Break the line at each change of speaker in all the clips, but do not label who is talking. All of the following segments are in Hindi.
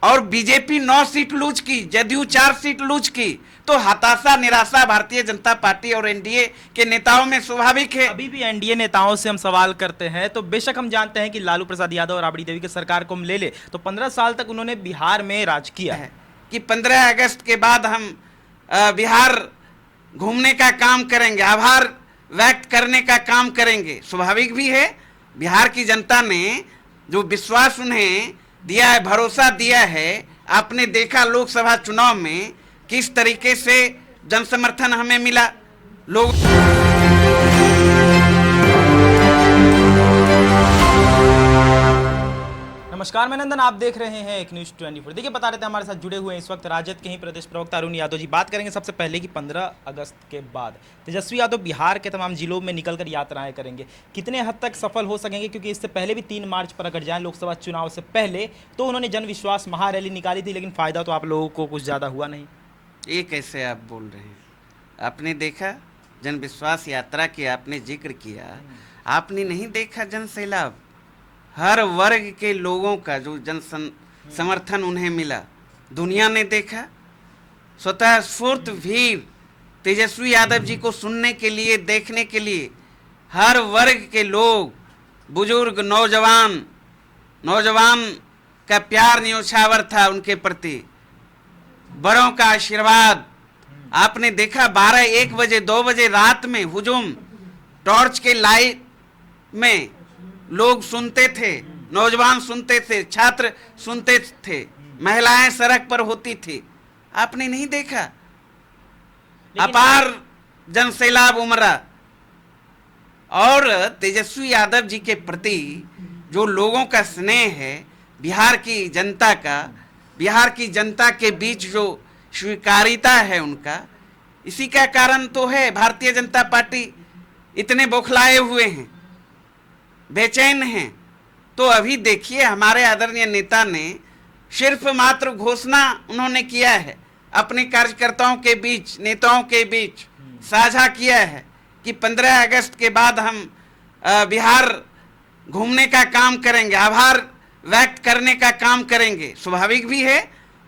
और बीजेपी 9 सीट लूज की, जदयू 4 सीट लूज की, तो हताशा निराशा भारतीय जनता पार्टी और एनडीए के नेताओं में स्वाभाविक है।
अभी भी एनडीए नेताओं से हम सवाल करते हैं तो बेशक हम जानते हैं कि लालू प्रसाद यादव और राबड़ी देवी की सरकार को हम ले ले तो 15 साल तक उन्होंने बिहार में राज किया
है कि 15 अगस्त के बाद हम बिहार घूमने का काम करेंगे, आभार व्यक्त करने का काम करेंगे। स्वाभाविक भी है, बिहार की जनता ने जो विश्वास उन्हें दिया है, भरोसा दिया है। आपने देखा लोकसभा चुनाव में किस तरीके से जनसमर्थन हमें मिला। लोग
नमस्कार, मैं नंदन, आप देख रहे हैं एक न्यूज़ 24। देखिए, बता रहे थे हमारे साथ जुड़े हुए हैं इस वक्त राजद के ही प्रदेश प्रवक्ता अरुण यादव जी। बात करेंगे सबसे पहले कि 15 अगस्त के बाद तेजस्वी यादव बिहार के तमाम जिलों में निकलकर यात्राएं करेंगे, कितने हद तक सफल हो सकेंगे? क्योंकि इससे पहले भी 3 मार्च पर अगर जाएं लोकसभा चुनाव से पहले तो उन्होंने जन विश्वास महारैली निकाली थी, लेकिन फायदा तो आप लोगों को कुछ ज़्यादा हुआ नहीं।
ये कैसे आप बोल रहे हैं? आपने देखा जन विश्वास यात्रा की, आपने जिक्र किया, आपने नहीं देखा जन सैलाब? हर वर्ग के लोगों का जो जन समर्थन उन्हें मिला, दुनिया ने देखा। स्वतः स्फूर्त भीड़ तेजस्वी यादव जी को सुनने के लिए, देखने के लिए हर वर्ग के लोग, बुजुर्ग, नौजवान का प्यार न्योछावर था उनके प्रति, बड़ों का आशीर्वाद। आपने देखा 12-1 बजे 2 बजे रात में हुजूम, टॉर्च के लाइट में लोग सुनते थे, नौजवान सुनते थे, छात्र सुनते थे, महिलाएं सड़क पर होती थी। आपने नहीं देखा? अपार जन सैलाब उमड़ा। और तेजस्वी यादव जी के प्रति जो लोगों का स्नेह है, बिहार की जनता का, बिहार की जनता के बीच जो स्वीकार्यता है उनका, इसी का कारण तो है भारतीय जनता पार्टी इतने बौखलाए हुए हैं, बेचैन हैं। तो अभी देखिए, हमारे आदरणीय नेता ने सिर्फ मात्र घोषणा उन्होंने किया है, अपने कार्यकर्ताओं के बीच, नेताओं के बीच साझा किया है कि 15 अगस्त के बाद हम बिहार घूमने का काम करेंगे, आभार व्यक्त करने का काम करेंगे। स्वाभाविक भी है,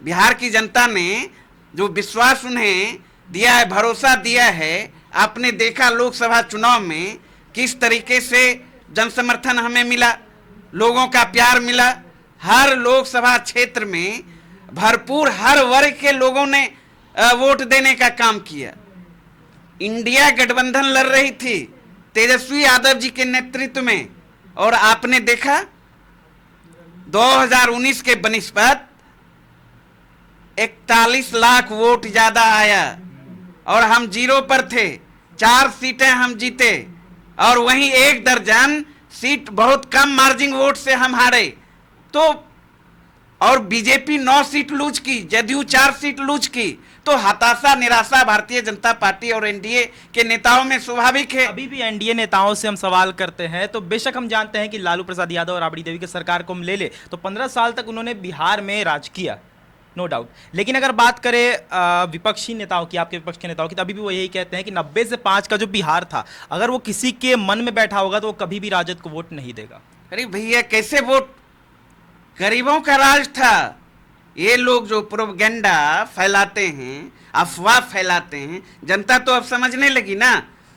बिहार की जनता ने जो विश्वास उन्हें दिया है, भरोसा दिया है। आपने देखा लोकसभा चुनाव में किस तरीके से जनसमर्थन हमें मिला, लोगों का प्यार मिला। हर लोकसभा क्षेत्र में भरपूर हर वर्ग के लोगों ने वोट देने का काम किया। इंडिया गठबंधन लड़ रही थी तेजस्वी यादव जी के नेतृत्व में, और आपने देखा 2019 के बनिस्बत 41 लाख वोट ज्यादा आया और हम 0 पर थे। 4 सीटें हम जीते और वहीं 1 दर्जन सीट बहुत कम मार्जिन वोट से हम हारे। तो और बीजेपी 9 सीट लूज की, जदयू 4 सीट लूज की, तो हताशा निराशा भारतीय जनता पार्टी और एनडीए के नेताओं में स्वाभाविक है।
अभी भी एनडीए नेताओं से हम सवाल करते हैं तो बेशक हम जानते हैं कि लालू प्रसाद यादव और राबड़ी देवी की सरकार को हम ले ले तो 15 साल तक उन्होंने बिहार में राज किया, नो डाउट। लेकिन अगर बात करें विपक्षी नेताओं की, आपके विपक्ष के नेताओं की, तो अभी भी वो यही कहते हैं कि 90 से 5 का जो बिहार था, अगर वो किसी के मन में बैठा होगा तो वो कभी भी राजद को वोट नहीं देगा।
अरे भैया, कैसे वोट? गरीबों का राज था। ये लोग जो प्रोपेगेंडा फैलाते हैं, अफवाह फैलाते हैं, जनता तो अब समझने लगी ना।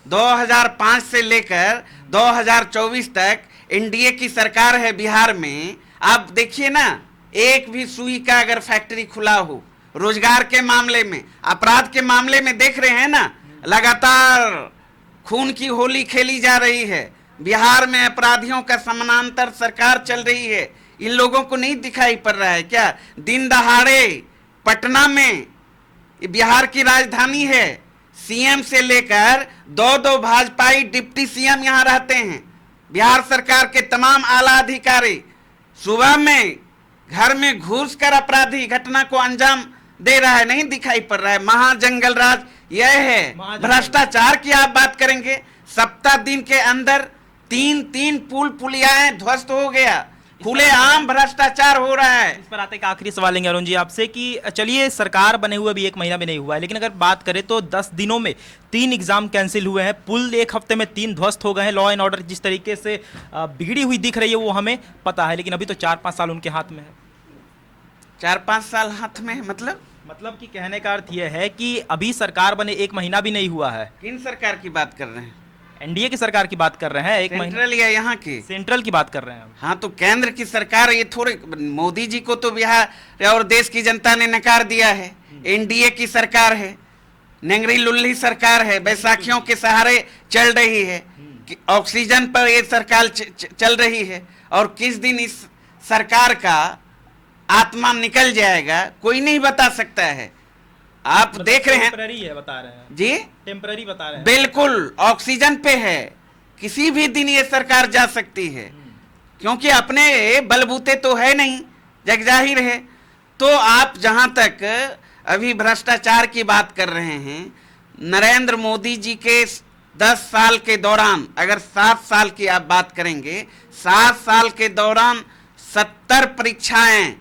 2005 से लेकर 2024 तक एनडीए की सरकार है बिहार में। आप देखिए ना, एक भी सुई का अगर फैक्ट्री खुला हो, रोजगार के मामले में, अपराध के मामले में देख रहे हैं ना, लगातार खून की होली खेली जा रही है। बिहार में अपराधियों का समानांतर सरकार चल रही है। इन लोगों को नहीं दिखाई पड़ रहा है क्या? दिन दहाड़े पटना में, बिहार की राजधानी है, सीएम से लेकर 2 भाजपाई डिप्टी सीएम यहां रहते हैं। बिहार सरकार के तमाम आला अधिकारी सुबह में घर में घुस कर अपराधी घटना को अंजाम दे रहा है, नहीं दिखाई पड़ रहा है। महाजंगल राज यह है। भ्रष्टाचार की आप बात करेंगे, 70 दिन के अंदर 3 पुल पुलियाएं ध्वस्त हो गया, खुलेआम भ्रष्टाचार हो रहा है।
इस पर आते एक आखिरी सवाल लेंगे अरुण जी आपसे कि चलिए, सरकार बने हुए भी 1 महीना भी नहीं हुआ है, लेकिन अगर बात करें तो 10 दिनों में 3 एग्जाम कैंसिल हुए हैं, पुल 1 हफ्ते में 3 ध्वस्त हो गए हैं। लॉ एंड ऑर्डर जिस तरीके से बिगड़ी हुई दिख रही है वो हमें पता है, लेकिन अभी तो 4-5 साल उनके हाथ में है।
4-5 साल हाथ में, मतलब
कि कहने का अर्थ यह है कि अभी सरकार बने 1 महीना भी नहीं हुआ है।
किन सरकार की बात कर रहे हैं?
एनडीए की सरकार की बात कर रहे हैं। 1 महीना
सेंट्रल या यहाँ की?
सेंट्रल की बात कर रहे हैं।
हाँ, तो केंद्र की सरकार, ये थोड़े, मोदी जी को तो बिहार और देश की जनता ने नकार दिया है। एनडीए की सरकार है, नेंगरी लुल्ली सरकार है, बैसाखियों के सहारे चल रही है, कि ऑक्सीजन पर ये सरकार चल रही है। और किस दिन इस सरकार का आत्मा निकल जाएगा कोई नहीं बता सकता है। आप
मतलब
देख रहे हैं,
टेम्पररी है बता रहे हैं
जी,
टेम्पररी बता रहे हैं।
बिल्कुल ऑक्सीजन पे है, किसी भी दिन ये सरकार जा सकती है, क्योंकि अपने बलबूते तो है नहीं, जगजाहिर है। तो आप जहां तक अभी भ्रष्टाचार की बात कर रहे हैं, नरेंद्र मोदी जी के 10 साल के दौरान, अगर 7 साल की आप बात करेंगे, 7 साल के दौरान 70 परीक्षाएं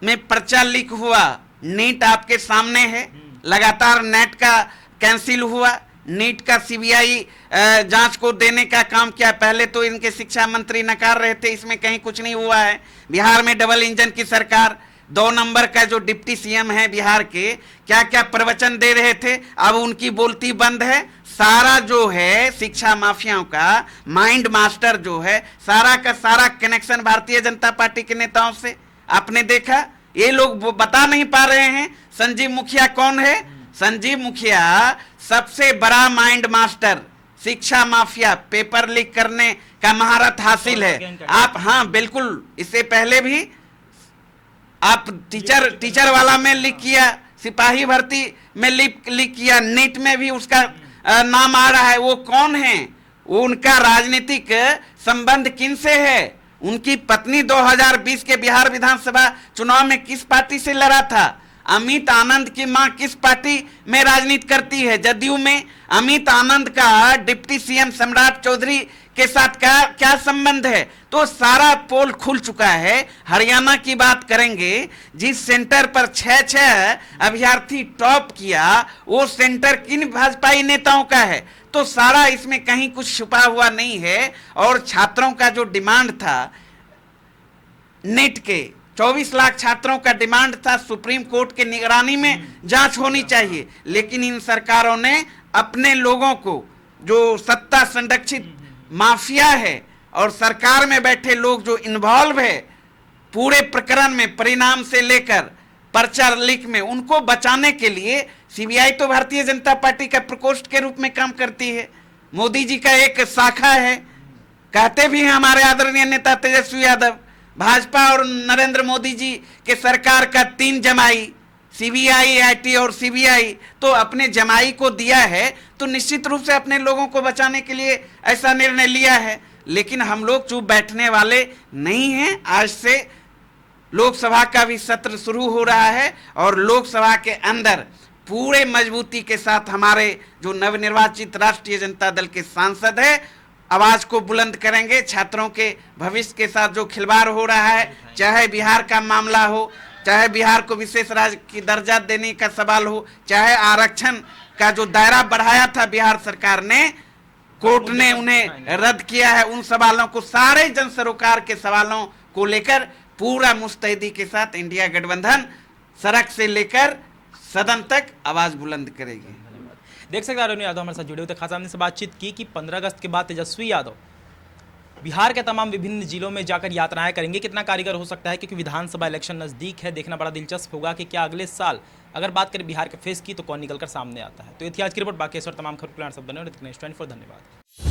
में पर्चा लीक हुआ। नीट आपके सामने है, लगातार नेट का कैंसिल हुआ, नीट का सीबीआई जांच को देने का काम किया। पहले तो इनके शिक्षा मंत्री नकार रहे थे, इसमें कहीं कुछ नहीं हुआ है। बिहार में डबल इंजन की सरकार, 2 नंबर का जो डिप्टी सीएम है बिहार के, क्या क्या प्रवचन दे रहे थे, अब उनकी बोलती बंद है। सारा जो है शिक्षा माफियाओं का माइंड मास्टर जो है, सारा का सारा कनेक्शन भारतीय जनता पार्टी के नेताओं से आपने देखा। ये लोग वो बता नहीं पा रहे हैं संजीव मुखिया कौन है। संजीव मुखिया सबसे बड़ा माइंड मास्टर, शिक्षा माफिया, पेपर लीक करने का महारत हासिल है। आप, हाँ बिल्कुल, इससे पहले भी आप टीचर वाला में लीक किया, सिपाही भर्ती में लीक किया, नीट में भी उसका नाम आ रहा है। वो कौन है? वो उनका राजनीतिक संबंध किन से है? उनकी पत्नी 2020 के बिहार विधानसभा चुनाव में किस पार्टी से लड़ा था? अमित आनंद की मां किस पार्टी में राजनीति करती है? जदयू में। अमित आनंद का डिप्टी सीएम सम्राट चौधरी के साथ क्या संबंध है? तो सारा पोल खुल चुका है। हरियाणा की बात करेंगे, जिस सेंटर पर 6 अभ्यर्थी टॉप किया, वो सेंटर किन भाजपाई नेताओं का है? तो सारा इसमें कहीं कुछ छुपा हुआ नहीं है। और छात्रों का जो डिमांड था नीट के, 24 लाख छात्रों का डिमांड था, सुप्रीम कोर्ट के निगरानी में जांच होनी चाहिए। लेकिन इन सरकारों ने अपने लोगों को, जो सत्ता संरक्षित माफिया है और सरकार में बैठे लोग जो इन्वॉल्व है पूरे प्रकरण में, परिणाम से लेकर पर्चा लीक में, उनको बचाने के लिए सीबीआई तो भारतीय जनता पार्टी का प्रकोष्ठ के रूप में काम करती है, मोदी जी का एक शाखा है। कहते भी हैं हमारे आदरणीय नेता तेजस्वी यादव, भाजपा और नरेंद्र मोदी जी के सरकार का 3 जमाई, सीबीआई, आईटी और सीबीआई, तो अपने जमाई को दिया है तो निश्चित रूप से अपने लोगों को बचाने के लिए ऐसा निर्णय लिया है। लेकिन हम लोग चुप बैठने वाले नहीं हैं। आज से लोकसभा का भी सत्र शुरू हो रहा है और लोकसभा के अंदर पूरे मजबूती के साथ हमारे जो नवनिर्वाचित राष्ट्रीय जनता दल के सांसद है, आवाज को बुलंद करेंगे। छात्रों के भविष्य के साथ जो खिलवाड़ हो रहा है, चाहे बिहार का मामला हो, चाहे बिहार को विशेष राज्य की दर्जा देने का सवाल हो, चाहे आरक्षण का जो दायरा बढ़ाया था बिहार सरकार ने, कोर्ट ने उन्हें रद्द किया है, उन सवालों को, सारे जन सरोकार के सवालों को लेकर पूरा मुस्तैदी के साथ इंडिया गठबंधन सड़क से लेकर सदन तक आवाज बुलंद करेगी।
देख सकते हैं अरुण यादव हमारे साथ जुड़े हुए थे। खास हमने से बातचीत की कि 15 अगस्त के बाद तेजस्वी यादव बिहार के तमाम विभिन्न जिलों में जाकर यात्राएं करेंगे। कितना कारगर हो सकता है, क्योंकि विधानसभा इलेक्शन नज़दीक है। देखना बड़ा दिलचस्प होगा कि क्या अगले साल अगर बात करें बिहार के फेस की तो कौन निकलकर सामने आता है। तो ये थी आज की रिपोर्ट। बाकी इस और तमाम खबर सब बने और 24 धन्यवाद।